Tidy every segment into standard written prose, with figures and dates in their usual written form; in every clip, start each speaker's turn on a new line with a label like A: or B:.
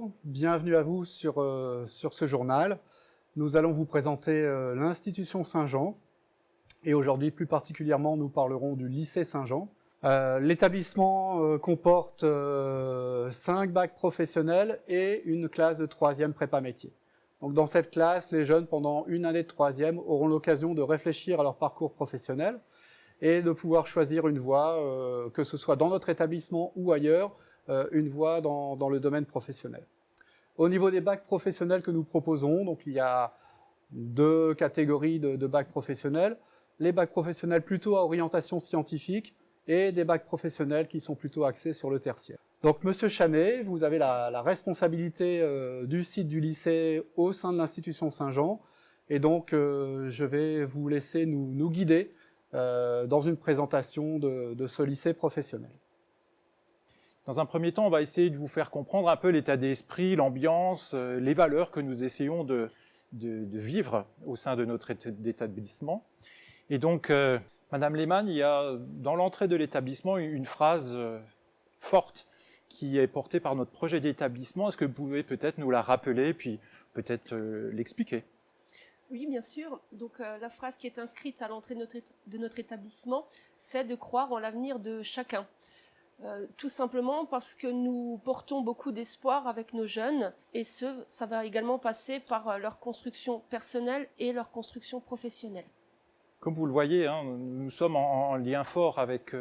A: Bonjour, bienvenue à vous sur ce journal. Nous allons vous présenter l'Institution Saint-Jean et aujourd'hui plus particulièrement nous parlerons du lycée Saint-Jean. L'établissement comporte 5 bacs professionnels et une classe de 3e prépa métier. Donc dans cette classe, les jeunes pendant une année de 3e auront l'occasion de réfléchir à leur parcours professionnel et de pouvoir choisir une voie, que ce soit dans notre établissement ou ailleurs, une voie dans le domaine professionnel. Au niveau des bacs professionnels que nous proposons, donc il y a 2 catégories de bacs professionnels. Les bacs professionnels plutôt à orientation scientifique et des bacs professionnels qui sont plutôt axés sur le tertiaire. Donc Monsieur Chanet, vous avez la responsabilité du site du lycée au sein de l'Institution Saint-Jean et donc je vais vous laisser nous guider dans une présentation de ce lycée professionnel.
B: Dans un premier temps, on va essayer de vous faire comprendre un peu l'état d'esprit, l'ambiance, les valeurs que nous essayons de vivre au sein de notre établissement. Et donc, Madame Lehmann, il y a dans l'entrée de l'établissement une phrase forte qui est portée par notre projet d'établissement. Est-ce que vous pouvez peut-être nous la rappeler, puis peut-être l'expliquer ?
C: Oui, bien sûr. Donc la phrase qui est inscrite à l'entrée de notre établissement, c'est de croire en l'avenir de chacun. Tout simplement parce que nous portons beaucoup d'espoir avec nos jeunes et ça va également passer par leur construction personnelle et leur construction professionnelle.
B: Comme vous le voyez, hein, nous sommes en lien fort avec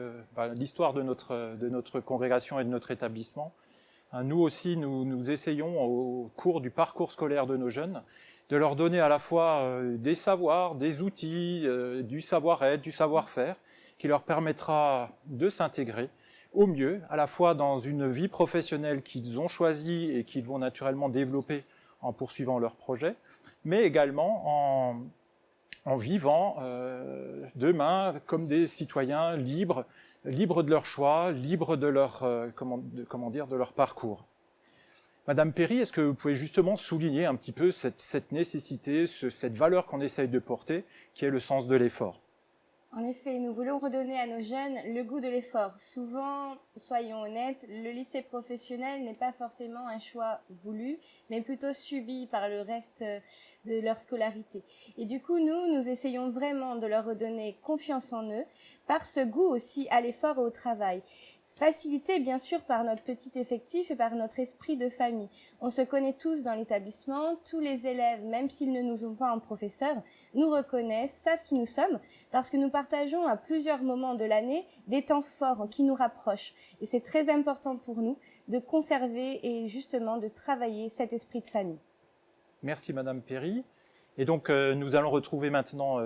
B: l'histoire de notre congrégation et de notre établissement. Nous aussi, nous essayons au cours du parcours scolaire de nos jeunes de leur donner à la fois des savoirs, des outils, du savoir-être, du savoir-faire qui leur permettra de s'intégrer au mieux, à la fois dans une vie professionnelle qu'ils ont choisie et qu'ils vont naturellement développer en poursuivant leur projet, mais également en vivant demain comme des citoyens libres de leur choix, libres de leur, de leur parcours. Madame Perry, est-ce que vous pouvez justement souligner un petit peu cette nécessité, cette valeur qu'on essaye de porter, qui est le sens de l'effort ?
D: En effet, nous voulons redonner à nos jeunes le goût de l'effort. Souvent, soyons honnêtes, le lycée professionnel n'est pas forcément un choix voulu, mais plutôt subi par le reste de leur scolarité. Et du coup, nous essayons vraiment de leur redonner confiance en eux, par ce goût aussi à l'effort et au travail. Facilité bien sûr par notre petit effectif et par notre esprit de famille. On se connaît tous dans l'établissement, tous les élèves, même s'ils ne nous ont pas en professeur, nous reconnaissent, savent qui nous sommes, parce que nous partageons à plusieurs moments de l'année des temps forts qui nous rapprochent. Et c'est très important pour nous de conserver et justement de travailler cet esprit de famille.
B: Merci Madame Perry. Et donc nous allons retrouver maintenant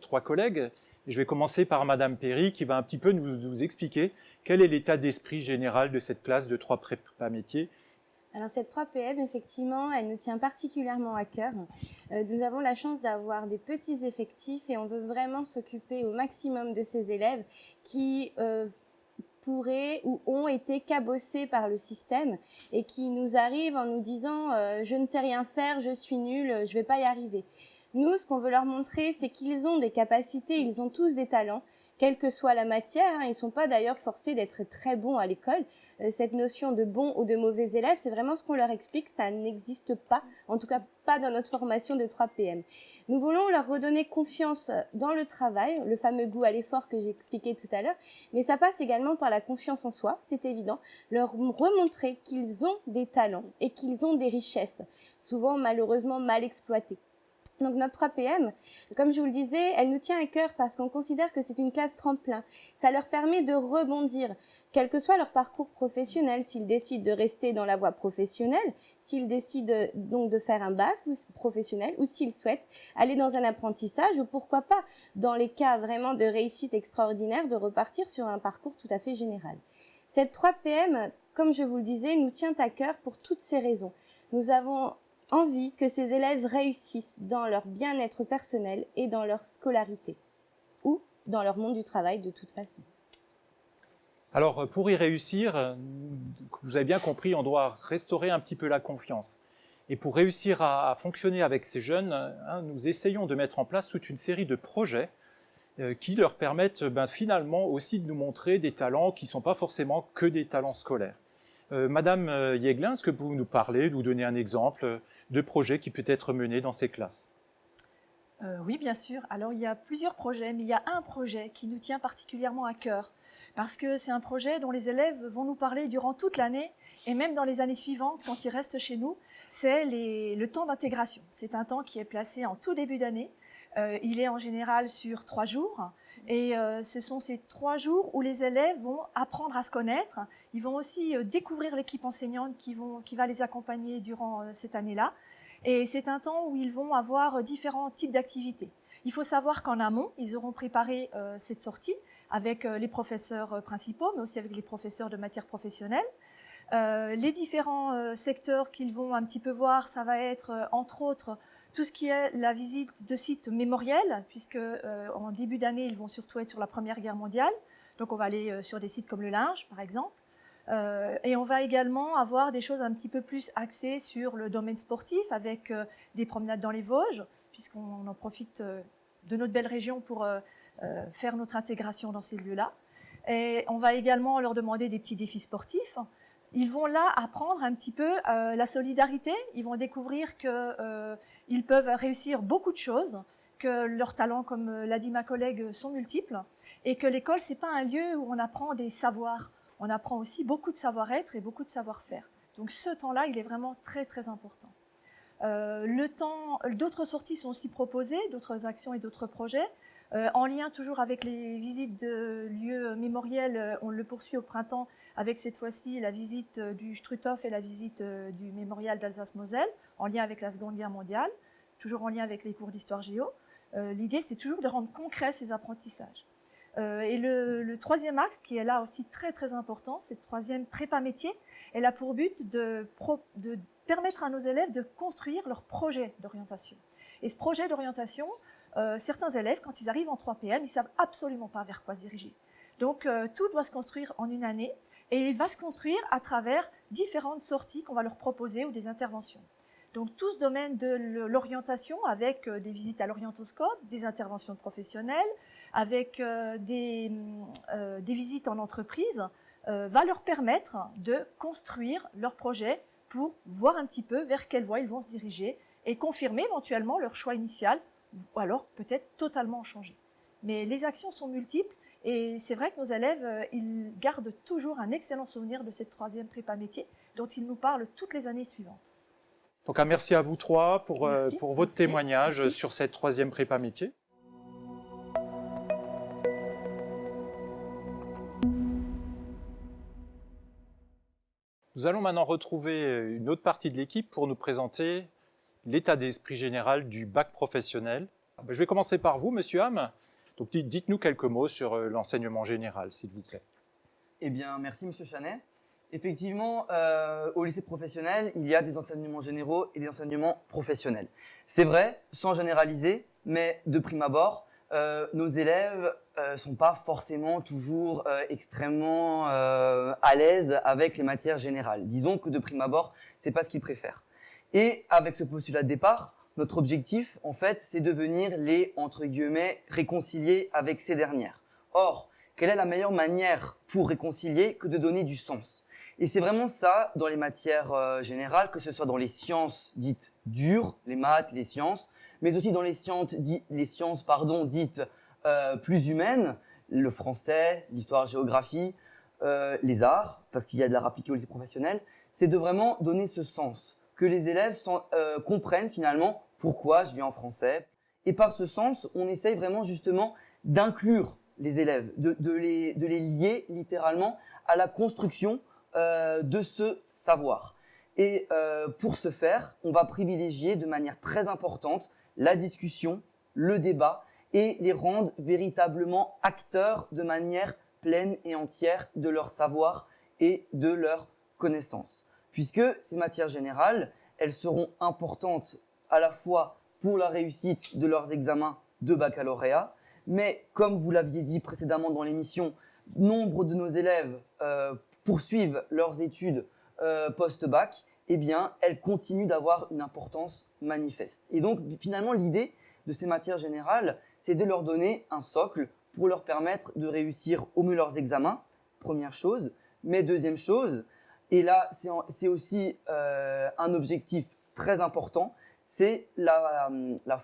B: 3 collègues. Et je vais commencer par Madame Perry qui va un petit peu nous expliquer quel est l'état d'esprit général de cette classe de 3 prépa métiers.
D: Alors cette 3PM, effectivement, elle nous tient particulièrement à cœur. Nous avons la chance d'avoir des petits effectifs et on veut vraiment s'occuper au maximum de ces élèves qui pourraient ou ont été cabossés par le système et qui nous arrivent en nous disant je ne sais rien faire, je suis nul, je vais pas y arriver. Nous, ce qu'on veut leur montrer, c'est qu'ils ont des capacités, ils ont tous des talents, quelle que soit la matière. Ils sont pas d'ailleurs forcés d'être très bons à l'école. Cette notion de bons ou de mauvais élèves, c'est vraiment ce qu'on leur explique, ça n'existe pas, en tout cas pas dans notre formation de 3PM. Nous voulons leur redonner confiance dans le travail, le fameux goût à l'effort que j'ai expliqué tout à l'heure, mais ça passe également par la confiance en soi, c'est évident, leur remontrer qu'ils ont des talents et qu'ils ont des richesses, souvent malheureusement mal exploitées. Donc notre 3PM, comme je vous le disais, elle nous tient à cœur parce qu'on considère que c'est une classe tremplin. Ça leur permet de rebondir, quel que soit leur parcours professionnel, s'ils décident de rester dans la voie professionnelle, s'ils décident donc de faire un bac ou professionnel, ou s'ils souhaitent aller dans un apprentissage, ou pourquoi pas, dans les cas vraiment de réussite extraordinaire, de repartir sur un parcours tout à fait général. Cette 3PM, comme je vous le disais, nous tient à cœur pour toutes ces raisons. Nous avons envie que ces élèves réussissent dans leur bien-être personnel et dans leur scolarité, ou dans leur monde du travail de toute façon.
B: Alors pour y réussir, vous avez bien compris, on doit restaurer un petit peu la confiance. Et pour réussir à fonctionner avec ces jeunes, nous essayons de mettre en place toute une série de projets qui leur permettent finalement aussi de nous montrer des talents qui ne sont pas forcément que des talents scolaires. Madame Yeglin, est-ce que vous nous parlez, nous donner un exemple de projet qui peut être mené dans ces classes?
E: Oui, bien sûr. Alors, il y a plusieurs projets, mais il y a un projet qui nous tient particulièrement à cœur, parce que c'est un projet dont les élèves vont nous parler durant toute l'année, et même dans les années suivantes, quand ils restent chez nous, c'est le temps d'intégration. C'est un temps qui est placé en tout début d'année. Il est en général sur 3 jours, et ce sont ces 3 jours où les élèves vont apprendre à se connaître. Ils vont aussi découvrir l'équipe enseignante qui va les accompagner durant cette année-là. Et c'est un temps où ils vont avoir différents types d'activités. Il faut savoir qu'en amont, ils auront préparé cette sortie avec les professeurs principaux, mais aussi avec les professeurs de matières professionnelles. Les différents secteurs qu'ils vont un petit peu voir, ça va être entre autres tout ce qui est la visite de sites mémoriels, puisque en début d'année, ils vont surtout être sur la Première Guerre mondiale. Donc on va aller sur des sites comme le Linge, par exemple. Et on va également avoir des choses un petit peu plus axées sur le domaine sportif, avec des promenades dans les Vosges, puisqu'on en profite de notre belle région pour faire notre intégration dans ces lieux-là. Et on va également leur demander des petits défis sportifs. Ils vont là apprendre un petit peu la solidarité. Ils vont découvrir qu'ils peuvent réussir beaucoup de choses, que leurs talents, comme l'a dit ma collègue, sont multiples, et que l'école, c'est pas un lieu où on apprend des savoirs. On apprend aussi beaucoup de savoir-être et beaucoup de savoir-faire. Donc ce temps-là, il est vraiment très très important. D'autres sorties sont aussi proposées, d'autres actions et d'autres projets. En lien toujours avec les visites de lieux mémoriels, on le poursuit au printemps avec cette fois-ci la visite du Struthof et la visite du mémorial d'Alsace-Moselle, en lien avec la Seconde Guerre mondiale, toujours en lien avec les cours d'histoire géo. L'idée, c'est toujours de rendre concret ces apprentissages. Et le troisième axe, qui est là aussi très très important, c'est le troisième prépa métier, elle a pour but de permettre à nos élèves de construire leur projet d'orientation. Et ce projet d'orientation, certains élèves, quand ils arrivent en 3PM, ils ne savent absolument pas vers quoi se diriger. Donc tout doit se construire en une année, et il va se construire à travers différentes sorties qu'on va leur proposer ou des interventions. Donc tout ce domaine de l'orientation, avec des visites à l'orientoscope, des interventions de professionnels, avec des visites en entreprise, va leur permettre de construire leur projet pour voir un petit peu vers quelle voie ils vont se diriger et confirmer éventuellement leur choix initial, ou alors peut-être totalement changer. Mais les actions sont multiples, et c'est vrai que nos élèves, ils gardent toujours un excellent souvenir de cette troisième prépa métier dont ils nous parlent toutes les années suivantes.
B: Donc un merci à vous trois pour votre témoignage
E: Merci.
B: sur cette troisième prépa métier. Nous allons maintenant retrouver une autre partie de l'équipe pour nous présenter l'état d'esprit général du bac professionnel. Je vais commencer par vous, Monsieur Ham. Donc dites-nous quelques mots sur l'enseignement général, s'il vous plaît.
F: Eh bien, merci Monsieur Chanet. Effectivement, au lycée professionnel, il y a des enseignements généraux et des enseignements professionnels. C'est vrai, sans généraliser, mais de prime abord, nos élèves sont pas forcément toujours extrêmement à l'aise avec les matières générales. Disons que de prime abord, c'est pas ce qu'ils préfèrent. Et avec ce postulat de départ, notre objectif, en fait, c'est de venir les, entre guillemets, réconcilier avec ces dernières. Or, quelle est la meilleure manière pour réconcilier que de donner du sens? Et c'est vraiment ça dans les matières générales, que ce soit dans les sciences dites dures, les maths, les sciences, mais aussi dans les sciences dites plus humaines, le français, l'histoire-géographie, les arts, parce qu'il y a de l'art appliqué au lycée professionnel. C'est de vraiment donner ce sens, que les élèves comprennent finalement pourquoi je viens en français. Et par ce sens, on essaye vraiment justement d'inclure les élèves, de les lier littéralement à la construction de ce savoir. Et pour ce faire, on va privilégier de manière très importante la discussion, le débat, et les rendre véritablement acteurs de manière pleine et entière de leur savoir et de leur connaissance. Puisque ces matières générales, elles seront importantes à la fois pour la réussite de leurs examens de baccalauréat, mais comme vous l'aviez dit précédemment dans l'émission, nombre de nos élèves poursuivent leurs études post-bac, eh bien, elles continuent d'avoir une importance manifeste. Et donc, finalement, l'idée de ces matières générales, c'est de leur donner un socle pour leur permettre de réussir au mieux leurs examens, première chose. Mais deuxième chose, Et là, c'est aussi un objectif très important, c'est la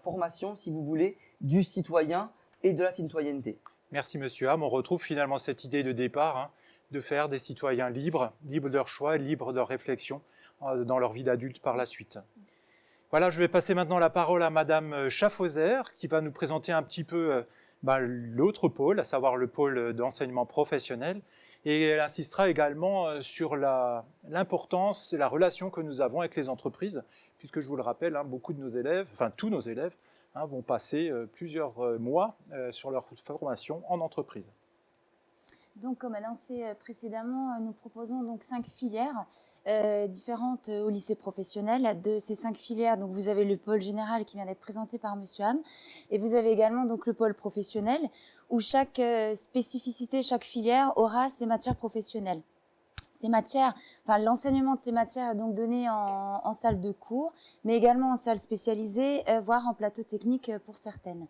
F: formation, si vous voulez, du citoyen et de la citoyenneté.
B: Merci Monsieur Ham. On retrouve finalement cette idée de départ, hein, de faire des citoyens libres, libres de leurs choix, libres de leurs réflexions dans leur vie d'adulte par la suite. Voilà, je vais passer maintenant la parole à Madame Schaffhauser, qui va nous présenter un petit peu l'autre pôle, à savoir le pôle d'enseignement professionnel. Et elle insistera également sur l'importance et la relation que nous avons avec les entreprises, puisque je vous le rappelle, hein, beaucoup de nos élèves, enfin tous nos élèves, hein, vont passer plusieurs mois sur leur formation en entreprise.
G: Donc, comme annoncé précédemment, nous proposons donc 5 filières différentes au lycée professionnel. De ces 5 filières, donc vous avez le pôle général qui vient d'être présenté par Monsieur Ham, et vous avez également donc le pôle professionnel, où chaque spécificité, chaque filière aura ses matières professionnelles. Ces matières, enfin l'enseignement de ces matières est donc donné en salle de cours, mais également en salle spécialisée, voire en plateau technique pour certaines.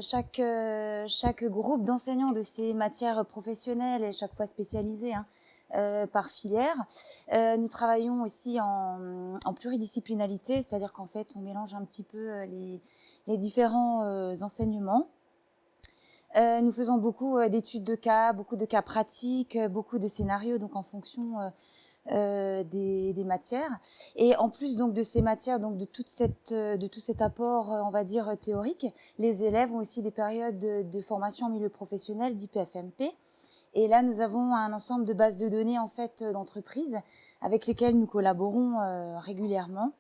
G: Chaque groupe d'enseignants de ces matières professionnelles est chaque fois spécialisé par filière. Nous travaillons aussi en pluridisciplinalité, c'est-à-dire qu'en fait on mélange un petit peu les différents enseignements. Nous faisons beaucoup d'études de cas, beaucoup de cas pratiques, beaucoup de scénarios, donc en fonction des matières. Et en plus donc de ces matières, donc de tout cet apport, on va dire théorique, les élèves ont aussi des périodes de formation en milieu professionnel, d'IPFMP. Et là, nous avons un ensemble de bases de données en fait d'entreprises avec lesquelles nous collaborons régulièrement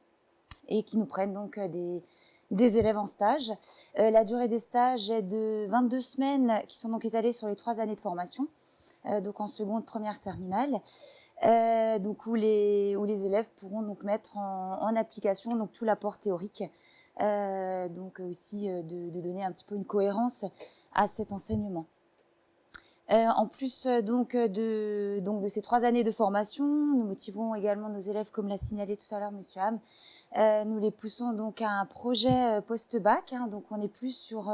G: et qui nous prennent donc des élèves en stage. La durée des stages est de 22 semaines qui sont donc étalées sur les 3 années de formation, donc en seconde, première, terminale, donc où les élèves pourront donc mettre en application donc tout l'apport théorique, donc aussi de donner un petit peu une cohérence à cet enseignement. En plus donc de ces 3 années de formation, nous motivons également nos élèves, comme l'a signalé tout à l'heure Monsieur Ham. Nous les poussons donc à un projet post-bac, donc on est plus sur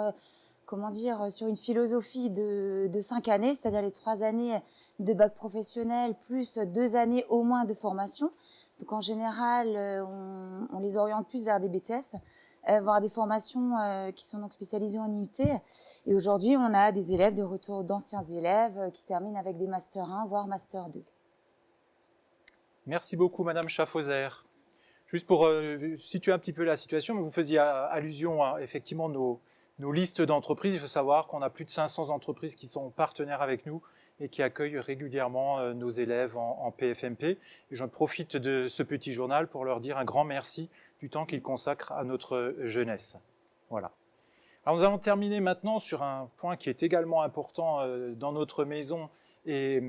G: sur une philosophie de 5 années, c'est-à-dire les 3 années de bac professionnel plus 2 années au moins de formation. Donc en général, on les oriente plus vers des BTS, voire des formations qui sont donc spécialisées en IUT. Et aujourd'hui, on a des élèves de retour d'anciens élèves qui terminent avec des Master 1, voire Master 2.
B: Merci beaucoup, Madame Schaffhauser. Juste pour situer un petit peu la situation, vous faisiez allusion à effectivement nos listes d'entreprises. Il faut savoir qu'on a plus de 500 entreprises qui sont partenaires avec nous et qui accueillent régulièrement nos élèves en PFMP. Et j'en profite de ce petit journal pour leur dire un grand merci du temps qu'ils consacrent à notre jeunesse. Voilà. Alors nous allons terminer maintenant sur un point qui est également important dans notre maison et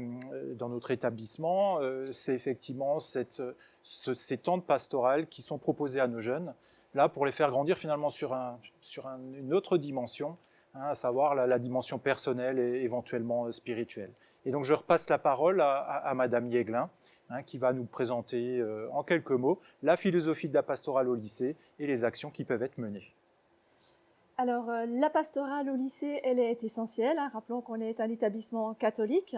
B: dans notre établissement. C'est effectivement ces temps de pastoral qui sont proposés à nos jeunes, là pour les faire grandir finalement sur une autre dimension, à savoir la dimension personnelle et éventuellement spirituelle. Et donc je repasse la parole à Madame Yeglin, qui va nous présenter en quelques mots la philosophie de la pastorale au lycée et les actions qui peuvent être menées.
E: Alors, la pastorale au lycée, elle est essentielle. Rappelons qu'on est un établissement catholique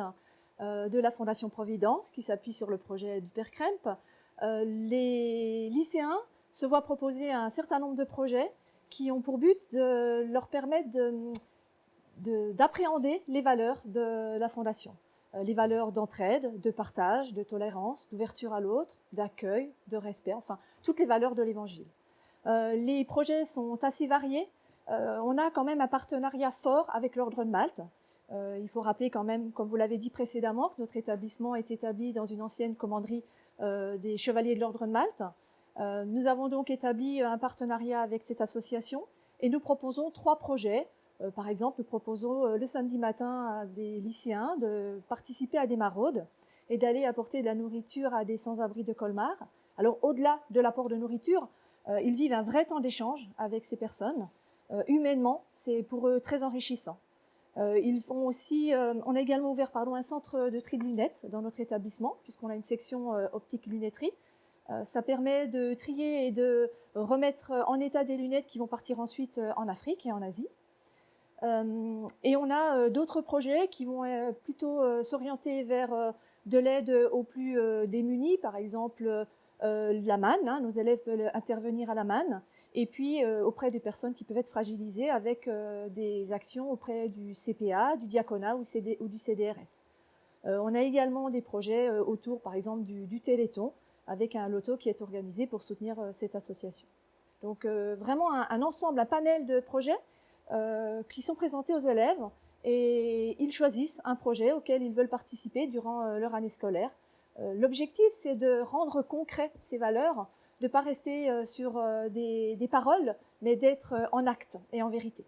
E: de la Fondation Providence qui s'appuie sur le projet du Père Krempe. Les lycéens se voient proposer un certain nombre de projets qui ont pour but de leur permettre d'appréhender les valeurs de la Fondation. Les valeurs d'entraide, de partage, de tolérance, d'ouverture à l'autre, d'accueil, de respect, enfin, toutes les valeurs de l'Évangile. Les projets sont assez variés. On a quand même un partenariat fort avec l'Ordre de Malte. Il faut rappeler quand même, comme vous l'avez dit précédemment, que notre établissement est établi dans une ancienne commanderie des Chevaliers de l'Ordre de Malte. Nous avons donc établi un partenariat avec cette association et nous proposons 3 projets. Par exemple, nous proposons le samedi matin à des lycéens de participer à des maraudes et d'aller apporter de la nourriture à des sans-abri de Colmar. Alors, au-delà de l'apport de nourriture, ils vivent un vrai temps d'échange avec ces personnes. Humainement, c'est pour eux très enrichissant. Ils font aussi, on a également ouvert un centre de tri de lunettes dans notre établissement, puisqu'on a une section optique lunetterie. Ça permet de trier et de remettre en état des lunettes qui vont partir ensuite en Afrique et en Asie. Et on a d'autres projets qui vont plutôt s'orienter vers de l'aide aux plus démunis, par exemple la manne, hein, nos élèves peuvent intervenir à la manne, et puis auprès des personnes qui peuvent être fragilisées avec des actions auprès du CPA, du diaconat ou du CDRS. On a également des projets autour, par exemple, du Téléthon, avec un loto qui est organisé pour soutenir cette association. Donc vraiment un ensemble, un panel de projets qui sont présentés aux élèves, et ils choisissent un projet auquel ils veulent participer durant leur année scolaire. L'objectif, c'est de rendre concret ces valeurs, de ne pas rester sur des paroles, mais d'être en acte et en vérité.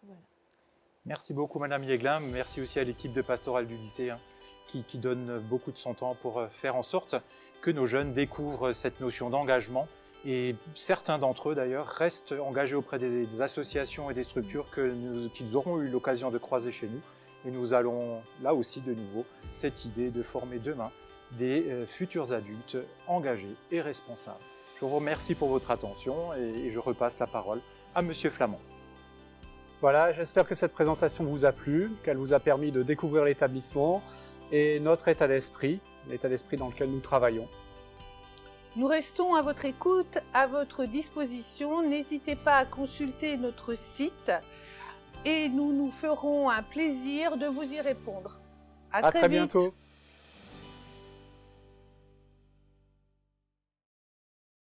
E: Voilà.
B: Merci beaucoup Madame Yeglin, merci aussi à l'équipe de Pastorale du lycée qui donne beaucoup de son temps pour faire en sorte que nos jeunes découvrent cette notion d'engagement. Et certains d'entre eux, d'ailleurs, restent engagés auprès des associations et des structures qu'ils auront eu l'occasion de croiser chez nous. Et nous allons, là aussi, de nouveau, cette idée de former demain des futurs adultes engagés et responsables. Je vous remercie pour votre attention et je repasse la parole à Monsieur Flamand.
A: Voilà, j'espère que cette présentation vous a plu, qu'elle vous a permis de découvrir l'établissement et notre état d'esprit, l'état d'esprit dans lequel nous travaillons.
H: Nous restons à votre écoute, à votre disposition. N'hésitez pas à consulter notre site et nous nous ferons un plaisir de vous y répondre. À très vite.
A: Bientôt.